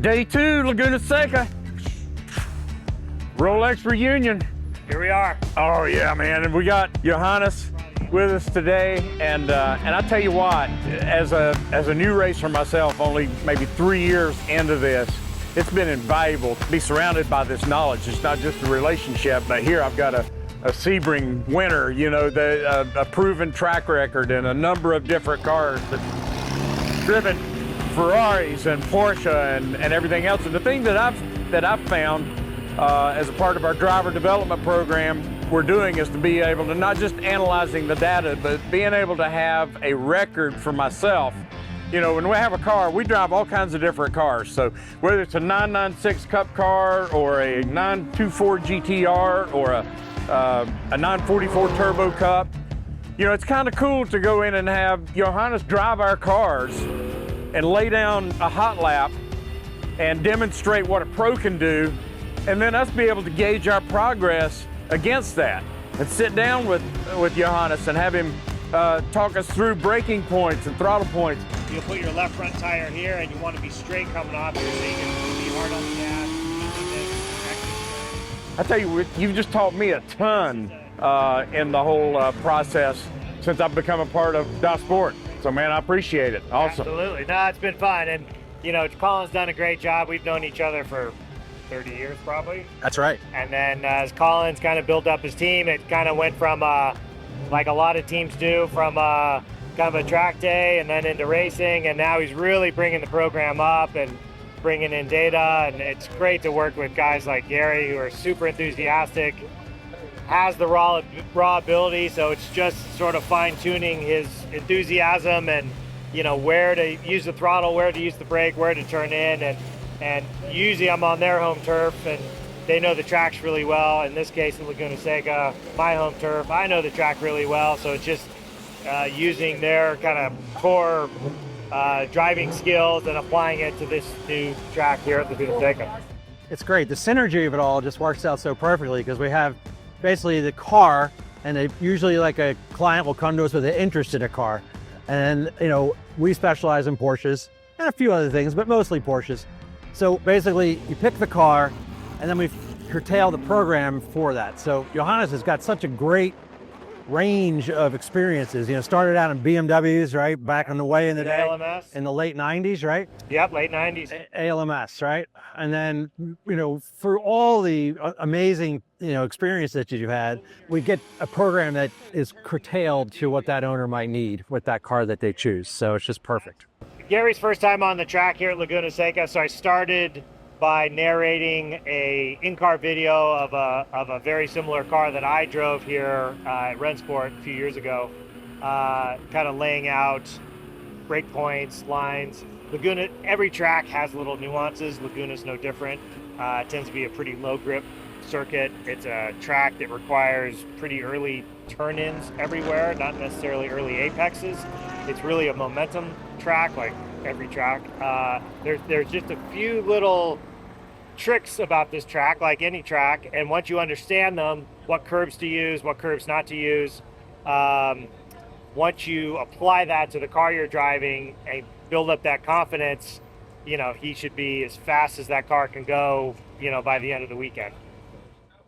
Day 2, Laguna Seca. Rolex reunion. Here we are. Oh yeah, man, and we got Johannes with us today, and I tell you what, as a new racer myself, only maybe 3 years into this, it's been invaluable to be surrounded by this knowledge. It's not just a relationship, but here I've got a Sebring winner, you know, a proven track record in a number of different cars, that's driven Ferraris and Porsche and everything else. And the thing that I've found as a part of our driver development program we're doing is to be able to not just analyzing the data, but being able to have a record for myself. You know, when we have a car, we drive all kinds of different cars. So whether it's a 996 Cup car or a 924 GTR or a 944 Turbo Cup, you know, it's kind of cool to go in and have Johannes drive our cars and lay down a hot lap and demonstrate what a pro can do, and then us be able to gauge our progress against that and sit down with Johannes and have him talk us through braking points and throttle points. You'll put your left front tire here and you want to be straight coming off here so you can be hard on the gas. I tell you, you've just taught me a ton in the whole process since I've become a part of DA Sport. So man, I appreciate it. Awesome. Absolutely. No, it's been fun. And you know, Colin's done a great job. We've known each other for 30 years probably. That's right. And then as Colin's kind of built up his team, it kind of went from like a lot of teams do, from kind of a track day and then into racing, and now he's really bringing the program up and bringing in data. And it's great to work with guys like Gary, who are super enthusiastic, has the raw ability, so it's just sort of fine-tuning his enthusiasm and, you know, where to use the throttle, where to use the brake, where to turn in, and usually I'm on their home turf and they know the tracks really well. In this case, in Laguna Seca, my home turf, I know the track really well, so it's just using their kind of core driving skills and applying it to this new track here at Laguna Seca. It's great. The synergy of it all just works out so perfectly because we have basically the car, and they usually, like, a client will come to us with an interest in a car. And, you know, we specialize in Porsches and a few other things, but mostly Porsches. So basically, you pick the car, and then we curtail the program for that. So Johannes has got such a great range of experiences. You know, started out in BMWs, right? Back on the way in the day. ALMS. In the late 90s, right? Yep, late 90s. ALMS, right? And then, you know, for all the amazing, you know, experience that you've had, we get a program that is curtailed to what that owner might need with that car that they choose. So it's just perfect. Gary's first time on the track here at Laguna Seca, so I started by narrating a in-car video of a very similar car that I drove here at Rennsport a few years ago, kind of laying out brake points, lines. Laguna, every track has little nuances. Laguna's no different. It tends to be a pretty low grip circuit. It's a track that requires pretty early turn-ins everywhere, not necessarily early apexes. It's really a momentum track, like every track. There's just a few little tricks about this track, like any track, and once you understand them, what curves to use, what curves not to use, once you apply that to the car you're driving and build up that confidence, you know, he should be as fast as that car can go, you know, by the end of the weekend.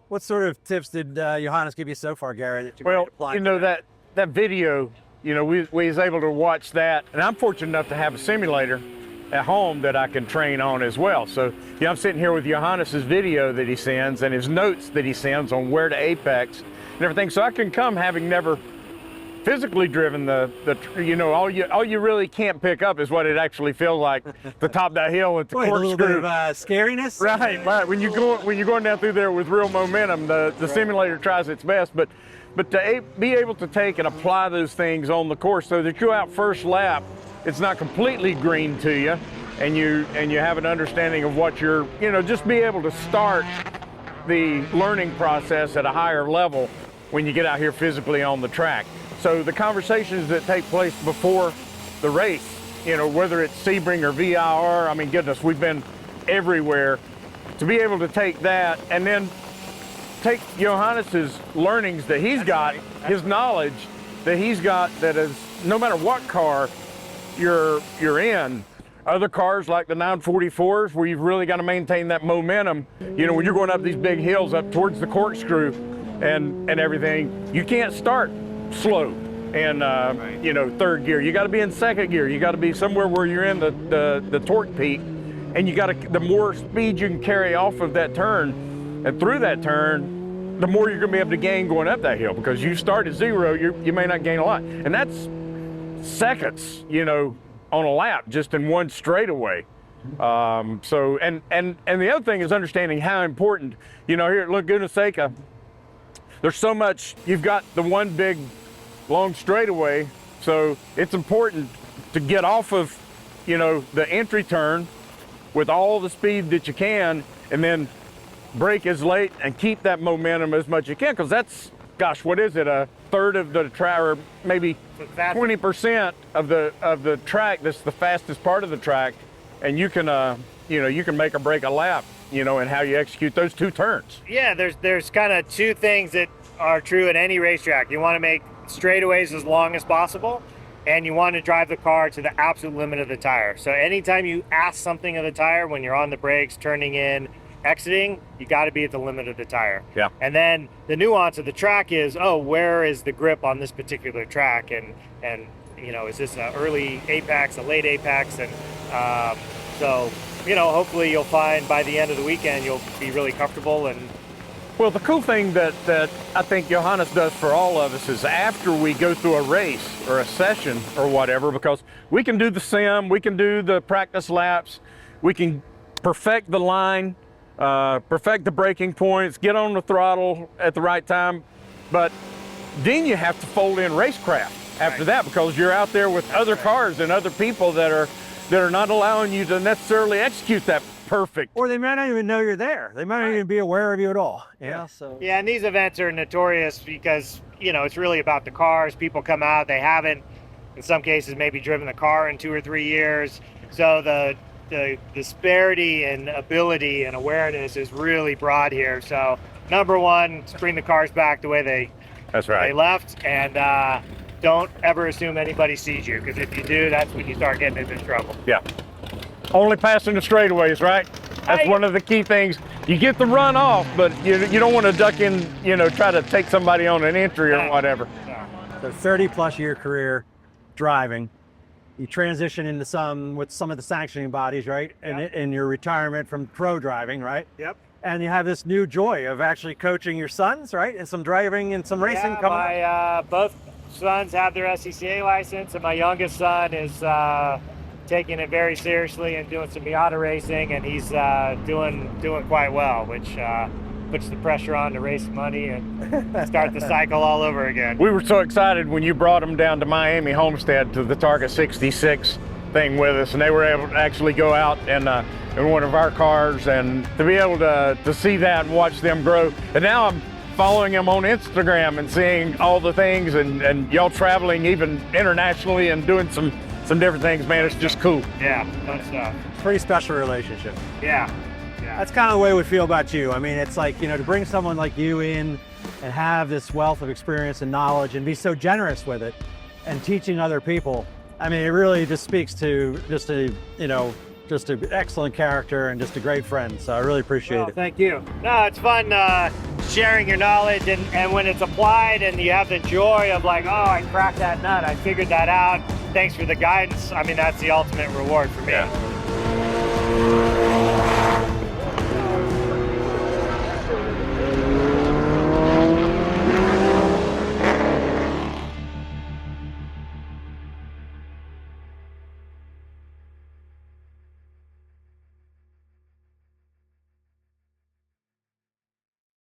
What sort of tips did Johannes give you so far, Gary? That Well, you know, that video, you know, we was able to watch that, and I'm fortunate enough to have a simulator at home that I can train on as well. So, you know, I'm sitting here with Johannes's video that he sends and his notes that he sends on where to apex and everything. So I can come, having never physically driven the you know, all you really can't pick up is what it actually feels like the top of that hill with the corkscrew. A little bit of scariness. Right. When you're going down through there with real momentum, the simulator tries its best, but to be able to take and apply those things on the course so that you go out first lap, it's not completely green to you, and you have an understanding of what you're, you know, just be able to start the learning process at a higher level when you get out here physically on the track. So the conversations that take place before the race, you know, whether it's Sebring or VIR, I mean, goodness, we've been everywhere. To be able to take that and then take Johannes's learnings that he's got, his knowledge that he's got, that is, no matter what car you're in, Other cars like the 944s, where you've really got to maintain that momentum. You know, when you're going up these big hills up towards the Corkscrew and everything, you can't start slow in you know, third gear. You got to be in second gear. You got to be somewhere where you're in the torque peak, and you got to, the more speed you can carry off of that turn and through that turn, the more you're going to be able to gain going up that hill, because you start at zero, you may not gain a lot, and that's seconds, you know, on a lap just in one straightaway. So and the other thing is understanding how important, you know, here at Laguna Seca, there's so much. You've got the one big long straightaway, so it's important to get off of, you know, the entry turn with all the speed that you can, and then brake as late and keep that momentum as much as you can, because that's, gosh, what is it, a third of the track, or maybe 20% of the track. That's the fastest part of the track, and you can you know, you can make or break a lap, you know, in how you execute those two turns. Yeah, there's kind of two things that are true at any racetrack. You want to make straightaways as long as possible, and you want to drive the car to the absolute limit of the tire. So anytime you ask something of the tire when you're on the brakes, turning in, exiting, you got to be at the limit of the tire. Yeah. And then the nuance of the track is, oh, where is the grip on this particular track, and you know, is this an early apex, a late apex, and so, you know, hopefully you'll find by the end of the weekend you'll be really comfortable. And well, the cool thing that I think Johannes does for all of us is, after we go through a race or a session or whatever, because we can do the sim, we can do the practice laps, we can perfect the line, perfect the braking points, get on the throttle at the right time, but then you have to fold in racecraft after that, because you're out there with other cars and other people that are not allowing you to necessarily execute that perfect. Or they might not even know you're there. They might not even be aware of you at all. Yeah. So yeah, and these events are notorious because, you know, it's really about the cars. People come out, they haven't, in some cases, maybe driven the car in 2 or 3 years. So the disparity in ability and awareness is really broad here. So number one, bring the cars back the way they left, and don't ever assume anybody sees you, because if you do, that's when you start getting into trouble. Yeah. Only passing the straightaways, right? That's one of the key things. You get the run off, but you don't want to duck in, you know, try to take somebody on an entry or whatever. So 30+ year career driving. You transition into some of the sanctioning bodies, right? And in your retirement from pro driving, right? Yep. And you have this new joy of actually coaching your sons, right? And some driving and some racing coming up. Both sons have their SCCA license, and my youngest son is taking it very seriously and doing some Miata racing, and he's doing quite well, which puts the pressure on to raise some money and start the cycle all over again. We were so excited when you brought them down to Miami Homestead to the Target 66 thing with us, and they were able to actually go out in one of our cars, and to be able to see that and watch them grow. And now I'm following them on Instagram and seeing all the things, and y'all traveling even internationally and doing some different things, man. It's just cool. Yeah, fun stuff. Pretty special relationship. Yeah. That's kind of the way we feel about you. I mean, it's like, you know, to bring someone like you in and have this wealth of experience and knowledge and be so generous with it and teaching other people. I mean, it really just speaks to just an excellent character and just a great friend. So I really appreciate it. Thank you. No, it's fun sharing your knowledge, and when it's applied and you have the joy of like, oh, I cracked that nut, I figured that out, thanks for the guidance. I mean, that's the ultimate reward for me. Yeah.